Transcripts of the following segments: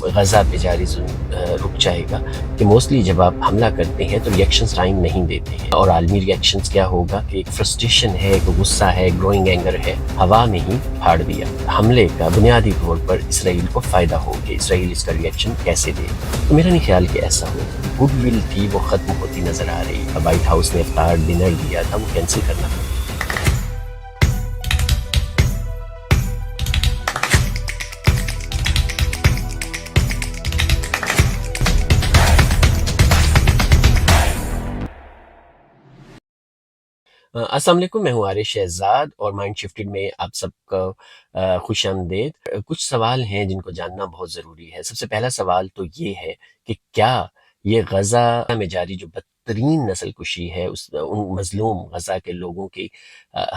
غزہ پہ جاری ظلم رک جائے گا کہ موسٹلی جب آپ حملہ کرتے ہیں تو ریئیکشنز ٹائم نہیں دیتے ہیں، اور عالمی ریئیکشنز کیا ہوگا کہ ایک فرسٹریشن ہے، ایک غصہ ہے، گروئنگ اینگر ہے، ہوا میں ہی پھاڑ دیا۔ حملے کا بنیادی طور پر اسرائیل کو فائدہ ہو کہ اسرائیل اس کا ریئیکشن کیسے دے، تو میرا نہیں خیال کہ ایسا ہو۔ گڈ ول تھی وہ ختم ہوتی نظر آ رہی ہے۔ وائٹ ہاؤس نے افطار ڈنر دیا تھا، وہ کینسل کرنا پڑا۔ السلام علیکم، میں ہوں عارف شہزاد اور مائنڈ شفٹڈ میں آپ سب کا خوش آمدید۔ کچھ سوال ہیں جن کو جاننا بہت ضروری ہے۔ سب سے پہلا سوال تو یہ ہے کہ کیا یہ غزہ میں جاری جو بدترین نسل کشی ہے ان مظلوم غزہ کے لوگوں کی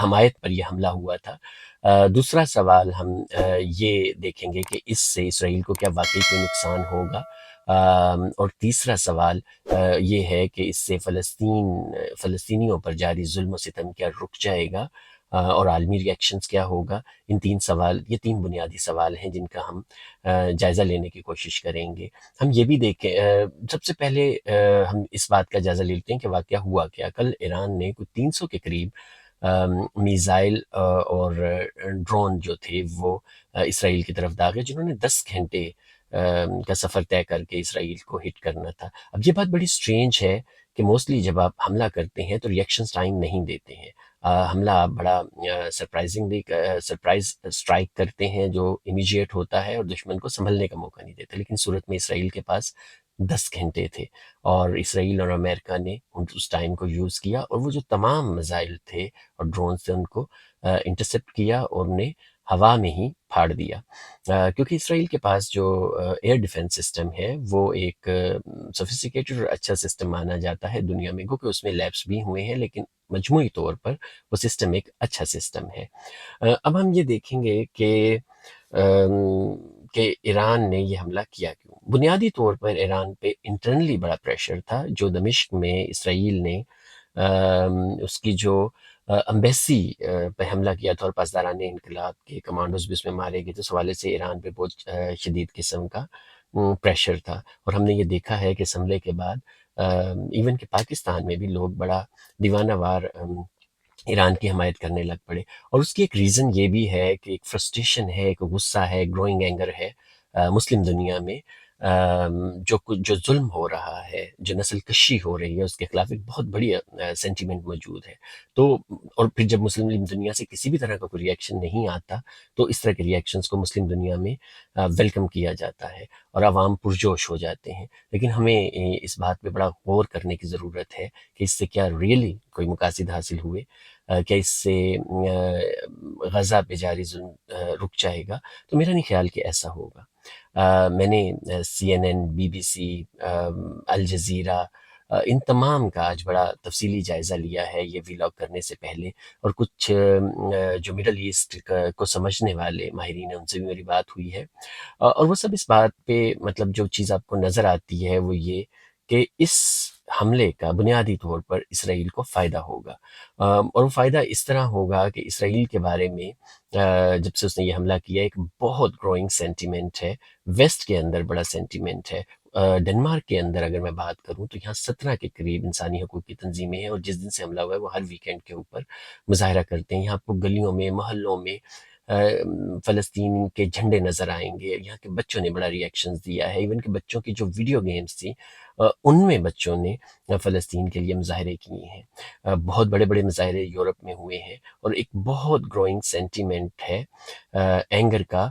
حمایت پر یہ حملہ ہوا تھا؟ دوسرا سوال ہم یہ دیکھیں گے کہ اس سے اسرائیل کو کیا واقعی کوئی نقصان ہوگا؟ اور تیسرا سوال یہ ہے کہ اس سے فلسطینیوں پر جاری ظلم و ستم کیا رک جائے گا، اور عالمی ریئیکشنز کیا ہوگا؟ یہ تین بنیادی سوال ہیں جن کا ہم جائزہ لینے کی کوشش کریں گے۔ ہم یہ بھی دیکھیں، سب سے پہلے ہم اس بات کا جائزہ لیتے ہیں کہ واقعہ ہوا کیا۔ کل ایران نے کچھ 300 کے قریب میزائل اور ڈرون جو تھے وہ اسرائیل کی طرف داغے، جنہوں نے 10 گھنٹے کا سفر طے کر کے اسرائیل کو ہٹ کرنا تھا۔ اب یہ بات بڑی سٹرینج ہے کہ موسٹلی جب آپ حملہ کرتے ہیں تو ریئیکشنز ٹائم نہیں دیتے ہیں۔ حملہ آپ بڑا سرپرائز اسٹرائک کرتے ہیں جو امیجیٹ ہوتا ہے اور دشمن کو سنبھلنے کا موقع نہیں دیتا، لیکن صورت میں اسرائیل کے پاس 10 گھنٹے تھے، اور اسرائیل اور امریکہ نے اس ٹائم کو یوز کیا، اور وہ جو تمام میزائل تھے اور ڈرون سے ان کو انٹرسپٹ کیا اور انہیں ہوا میں ہی پھاڑ دیا۔ کیونکہ اسرائیل کے پاس جو ایئر ڈیفنس سسٹم ہے وہ ایک سوفسٹیکیٹڈ اور اچھا سسٹم مانا جاتا ہے دنیا میں، کیونکہ اس میں لیبس بھی ہوئے ہیں، لیکن مجموعی طور پر وہ سسٹم ایک اچھا سسٹم ہے۔ اب ہم یہ دیکھیں گے کہ ایران نے یہ حملہ کیا کیوں۔ بنیادی طور پر ایران پہ انٹرنلی بڑا پریشر تھا، جو دمشق میں اسرائیل نے اس کی جو امبیسی پہ حملہ کیا تھا اور پاسداران انقلاب کے کمانڈوز بھی اس میں مارے گئے تھے، اس حوالے سے ایران پہ بہت شدید قسم کا پریشر تھا، اور ہم نے یہ دیکھا ہے کہ اس حملے کے بعد ایون کہ پاکستان میں بھی لوگ بڑا دیوانہ وار ایران کی حمایت کرنے لگ پڑے، اور اس کی ایک ریزن یہ بھی ہے کہ ایک فرسٹریشن ہے، ایک غصہ ہے، گروئنگ اینگر ہے مسلم دنیا میں، جو ظلم ہو رہا ہے، جو نسل کشی ہو رہی ہے، اس کے خلاف ایک بہت بڑی سینٹیمنٹ موجود ہے۔ تو اور پھر جب مسلم دنیا سے کسی بھی طرح کا کوئی ریئیکشن نہیں آتا تو اس طرح کے ریئیکشنز کو مسلم دنیا میں ویلکم کیا جاتا ہے اور عوام پرجوش ہو جاتے ہیں، لیکن ہمیں اس بات پہ بڑا غور کرنے کی ضرورت ہے کہ اس سے کیا ریئلی کوئی مقاصد حاصل ہوئے، کیا اس سے غزہ پہ جاری ظلم رک جائے گا؟ تو میرا نہیں خیال کہ ایسا ہوگا۔ میں نے CNN، BBC، الجزیرہ، ان تمام کا آج بڑا تفصیلی جائزہ لیا ہے یہ ویلاگ کرنے سے پہلے، اور کچھ جو مڈل ایسٹ کو سمجھنے والے ماہرین ہیں ان سے بھی میری بات ہوئی ہے، اور وہ سب اس بات پہ مطلب جو چیز آپ کو نظر آتی ہے وہ یہ کہ اس حملے کا بنیادی طور پر اسرائیل کو فائدہ ہوگا، اور وہ فائدہ اس طرح ہوگا کہ اسرائیل کے بارے میں جب سے اس نے یہ حملہ کیا ایک بہت گروئنگ سینٹیمنٹ ہے، ویسٹ کے اندر بڑا سینٹیمنٹ ہے۔ ڈنمارک کے اندر اگر میں بات کروں تو یہاں 17 کے قریب انسانی حقوق کی تنظیمیں ہیں، اور جس دن سے حملہ ہوا ہے وہ ہر ویکینڈ کے اوپر مظاہرہ کرتے ہیں۔ یہاں آپ کو گلیوں میں، محلوں میں فلسطین کے جھنڈے نظر آئیں گے۔ یہاں کے بچوں نے بڑا ریئیکشنز دیا ہے، ایون کہ بچوں کی جو ویڈیو گیمز تھی ان میں بچوں نے فلسطین کے لیے مظاہرے کیے ہیں۔ بہت بڑے بڑے مظاہرے یورپ میں ہوئے ہیں، اور ایک بہت گروئنگ سینٹیمنٹ ہے اینگر کا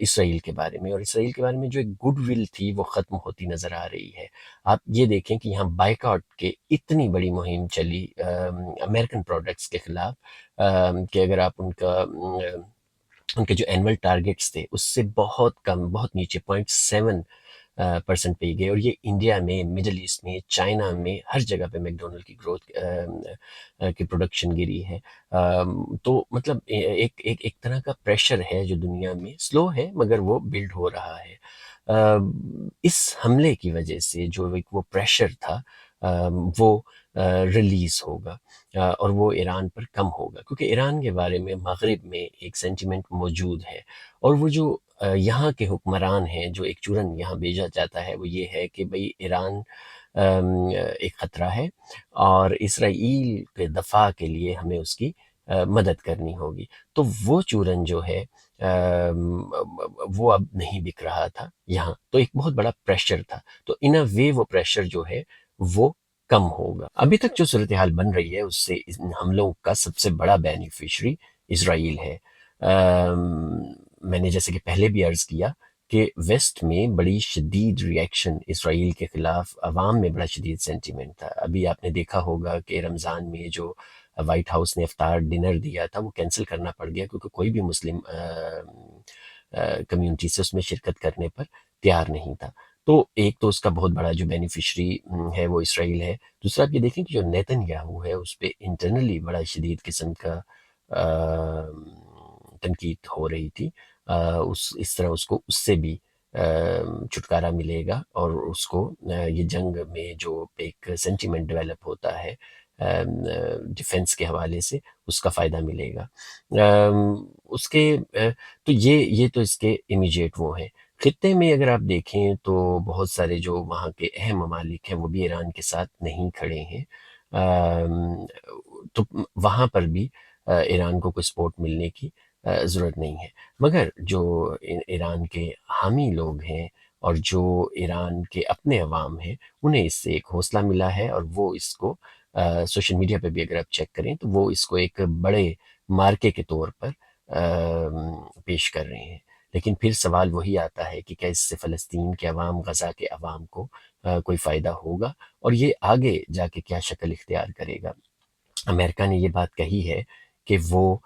اسرائیل کے بارے میں، اور اسرائیل کے بارے میں جو ایک گڈ ول تھی وہ ختم ہوتی نظر آ رہی ہے۔ آپ یہ دیکھیں کہ یہاں بائیکاٹ کے اتنی بڑی مہم چلی امریکن پروڈکٹس کے خلاف، کہ اگر آپ ان کے جو اینول ٹارگٹس تھے اس سے بہت کم، بہت نیچے 0.7% پہ گئے، اور یہ انڈیا میں، مڈل ایسٹ میں، چائنا میں، ہر جگہ پہ میک ڈونلڈ کی گروتھ کی پروڈکشن گری ہے۔ تو مطلب ایک طرح کا پریشر ہے جو دنیا میں سلو ہے مگر وہ بلڈ ہو رہا ہے۔ اس حملے کی وجہ سے جو ایک وہ پریشر تھا وہ ریلیز ہوگا، اور وہ ایران پر کم ہوگا، کیونکہ ایران کے بارے میں مغرب میں ایک سینٹیمنٹ موجود ہے، اور وہ جو یہاں کے حکمران ہیں، جو ایک چورن یہاں بھیجا جاتا ہے وہ یہ ہے کہ بھئی ایران ایک خطرہ ہے، اور اسرائیل کے دفاع کے لیے ہمیں اس کی مدد کرنی ہوگی۔ تو وہ چورن جو ہے وہ اب نہیں بک رہا تھا یہاں، تو ایک بہت بڑا پریشر تھا، تو ان اے وے وہ پریشر جو ہے وہ کم ہوگا۔ ابھی تک جو صورتحال بن رہی ہے اس سے ان حملوں کا سب سے بڑا بینیفیشری اسرائیل ہے۔ میں نے جیسے کہ پہلے بھی عرض کیا کہ ویسٹ میں بڑی شدید ریئیکشن اسرائیل کے خلاف، عوام میں بڑا شدید سینٹیمنٹ تھا۔ ابھی آپ نے دیکھا ہوگا کہ رمضان میں جو وائٹ ہاؤس نے افطار ڈنر دیا تھا وہ کینسل کرنا پڑ گیا، کیونکہ کوئی بھی مسلم کمیونٹی سے اس میں شرکت کرنے پر تیار نہیں تھا۔ تو ایک تو اس کا بہت بڑا جو بینیفیشری ہے وہ اسرائیل ہے۔ دوسرا آپ یہ دیکھیں کہ جو نیتن یاہو ہے اس پہ انٹرنلی بڑا شدید قسم کا تنقید ہو رہی تھی، اس طرح اس کو اس سے بھی چھٹکارا ملے گا، اور اس کو یہ جنگ میں جو ایک سینٹیمنٹ ڈیولپ ہوتا ہے ڈیفنس کے حوالے سے، اس کا فائدہ ملے گا۔ اس کے تو یہ تو اس کے امیجیٹ وہ ہیں۔ خطے میں اگر آپ دیکھیں تو بہت سارے جو وہاں کے اہم ممالک ہیں وہ بھی ایران کے ساتھ نہیں کھڑے ہیں، تو وہاں پر بھی ایران کو کوئی سپورٹ ملنے کی ضرورت نہیں ہے۔ مگر جو ایران کے حامی لوگ ہیں اور جو ایران کے اپنے عوام ہیں، انہیں اس سے ایک حوصلہ ملا ہے، اور وہ اس کو سوشل میڈیا پہ بھی اگر آپ چیک کریں تو وہ اس کو ایک بڑے مارکے کے طور پر پیش کر رہے ہیں۔ لیکن پھر سوال وہی آتا ہے کہ کیا اس سے فلسطین کے عوام، غزہ کے عوام کو کوئی فائدہ ہوگا، اور یہ آگے جا کے کیا شکل اختیار کرے گا؟ امریکہ نے یہ بات کہی ہے کہ وہ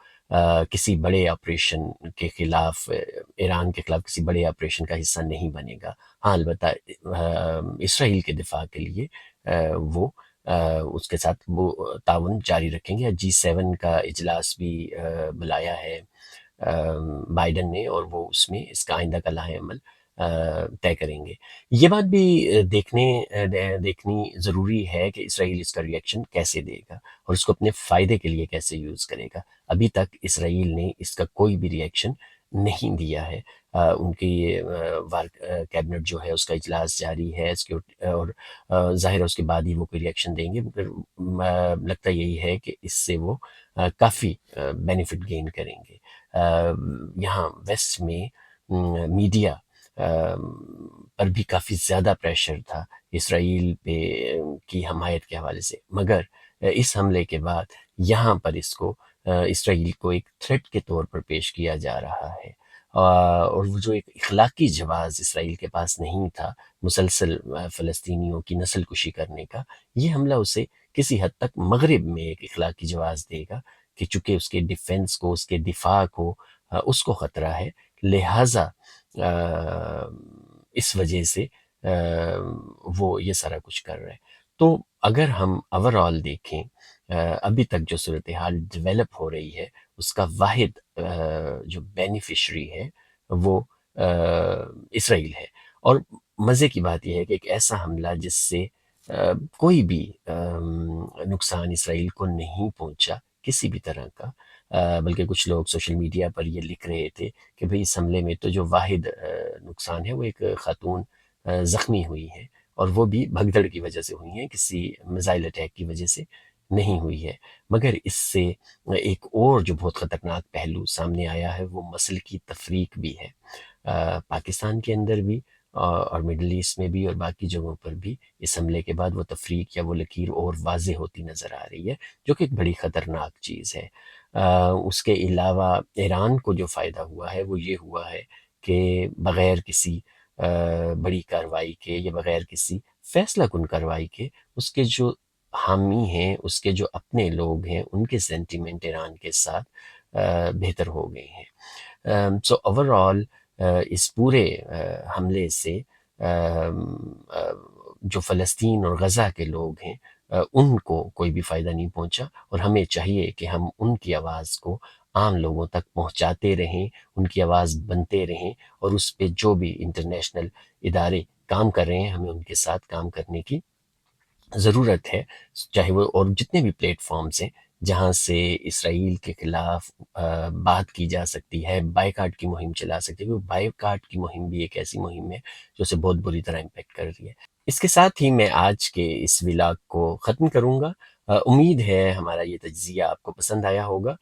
کسی بڑے آپریشن کے خلاف، ایران کے خلاف کسی بڑے آپریشن کا حصہ نہیں بنے گا۔ ہاں البتہ اسرائیل کے دفاع کے لیے وہ اس کے ساتھ وہ تعاون جاری رکھیں گے۔ G7 کا اجلاس بھی بلایا ہے بائیڈن نے، اور وہ اس میں اس کا آئندہ کا لائحہ عمل طے کریں گے۔ یہ بات بھی دیکھنی ضروری ہے کہ اسرائیل اس کا ریئیکشن کیسے دے گا، اور اس کو اپنے فائدے کے لیے کیسے یوز کرے گا۔ ابھی تک اسرائیل نے اس کا کوئی بھی ریئیکشن نہیں دیا ہے۔ ان کی کیبنٹ جو ہے اس کا اجلاس جاری ہے، اور ظاہر ہے اس کے بعد ہی وہ کوئی ریئیکشن دیں گے، مگر لگتا یہی ہے کہ اس سے وہ کافی بینیفٹ گین کریں گے۔ یہاں ویسٹ میں میڈیا پر بھی کافی زیادہ پریشر تھا اسرائیل پہ کی حمایت کے حوالے سے، مگر اس حملے کے بعد یہاں پر اس کو اسرائیل کو ایک تھریٹ کے طور پر پیش کیا جا رہا ہے، اور وہ جو ایک اخلاقی جواز اسرائیل کے پاس نہیں تھا مسلسل فلسطینیوں کی نسل کشی کرنے کا، یہ حملہ اسے کسی حد تک مغرب میں ایک اخلاقی جواز دے گا کہ چونکہ اس کے ڈیفنس کو، اس کے دفاع کو اس کو خطرہ ہے، لہٰذا اس وجہ سے وہ یہ سارا کچھ کر رہے ہیں۔ تو اگر ہم اوورآل دیکھیں ابھی تک جو صورتحال ڈیولپ ہو رہی ہے اس کا واحد جو بینیفیشری ہے وہ اسرائیل ہے، اور مزے کی بات یہ ہے کہ ایک ایسا حملہ جس سے کوئی بھی نقصان اسرائیل کو نہیں پہنچا کسی بھی طرح کا، بلکہ کچھ لوگ سوشل میڈیا پر یہ لکھ رہے تھے کہ بھئی اس حملے میں تو جو واحد نقصان ہے وہ ایک خاتون زخمی ہوئی ہے، اور وہ بھی بھگدڑ کی وجہ سے ہوئی ہیں، کسی میزائل اٹیک کی وجہ سے نہیں ہوئی ہے۔ مگر اس سے ایک اور جو بہت خطرناک پہلو سامنے آیا ہے وہ مسلکی تفریق بھی ہے، پاکستان کے اندر بھی اور مڈل ایسٹ میں بھی اور باقی جگہوں پر بھی اس حملے کے بعد وہ تفریق یا وہ لکیر اور واضح ہوتی نظر آ رہی ہے، جو کہ ایک بڑی خطرناک چیز ہے۔ اس کے علاوہ ایران کو جو فائدہ ہوا ہے وہ یہ ہوا ہے کہ بغیر کسی بڑی کارروائی کے یا بغیر کسی فیصلہ کن کارروائی کے اس کے جو حامی ہیں، اس کے جو اپنے لوگ ہیں، ان کے سینٹیمنٹ ایران کے ساتھ بہتر ہو گئے ہیں۔ سو اوورآل اس پورے حملے سے جو فلسطین اور غزہ کے لوگ ہیں ان کو کوئی بھی فائدہ نہیں پہنچا، اور ہمیں چاہیے کہ ہم ان کی آواز کو عام لوگوں تک پہنچاتے رہیں، ان کی آواز بنتے رہیں، اور اس پہ جو بھی انٹرنیشنل ادارے کام کر رہے ہیں ہمیں ان کے ساتھ کام کرنے کی ضرورت ہے، چاہے وہ اور جتنے بھی پلیٹ فارمز ہیں جہاں سے اسرائیل کے خلاف بات کی جا سکتی ہے، بائیکاٹ کی مہم چلا سکتی ہے، کیونکہ بائیکاٹ کی مہم بھی ایک ایسی مہم ہے جو اسے بہت بری طرح امپیکٹ کر رہی ہے۔ اس کے ساتھ ہی میں آج کے اس ولاگ کو ختم کروں گا۔ امید ہے ہمارا یہ تجزیہ آپ کو پسند آیا ہوگا۔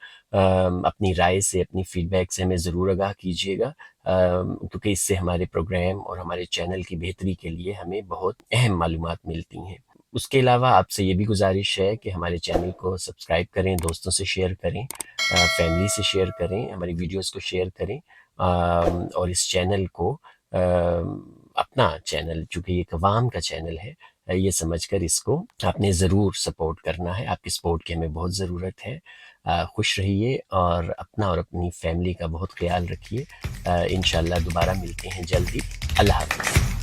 اپنی رائے سے، اپنی فیڈ بیک سے ہمیں ضرور آگاہ کیجیے گا، کیونکہ اس سے ہمارے پروگرام اور ہمارے چینل کی بہتری کے لیے ہمیں بہت اہم معلومات ملتی ہیں۔ اس کے علاوہ آپ سے یہ بھی گزارش ہے کہ ہمارے چینل کو سبسکرائب کریں، دوستوں سے شیئر کریں، فیملی سے شیئر کریں، ہماری ویڈیوز کو شیئر کریں، اور اس چینل کو اپنا چینل، چونکہ یہ ایک عوام کا چینل ہے، یہ سمجھ کر اس کو آپ نے ضرور سپورٹ کرنا ہے۔ آپ کی سپورٹ کی ہمیں بہت ضرورت ہے۔ خوش رہیے اور اپنا اور اپنی فیملی کا بہت خیال رکھیے۔ انشاءاللہ دوبارہ ملتے ہیں جلدی۔ اللہ حافظ۔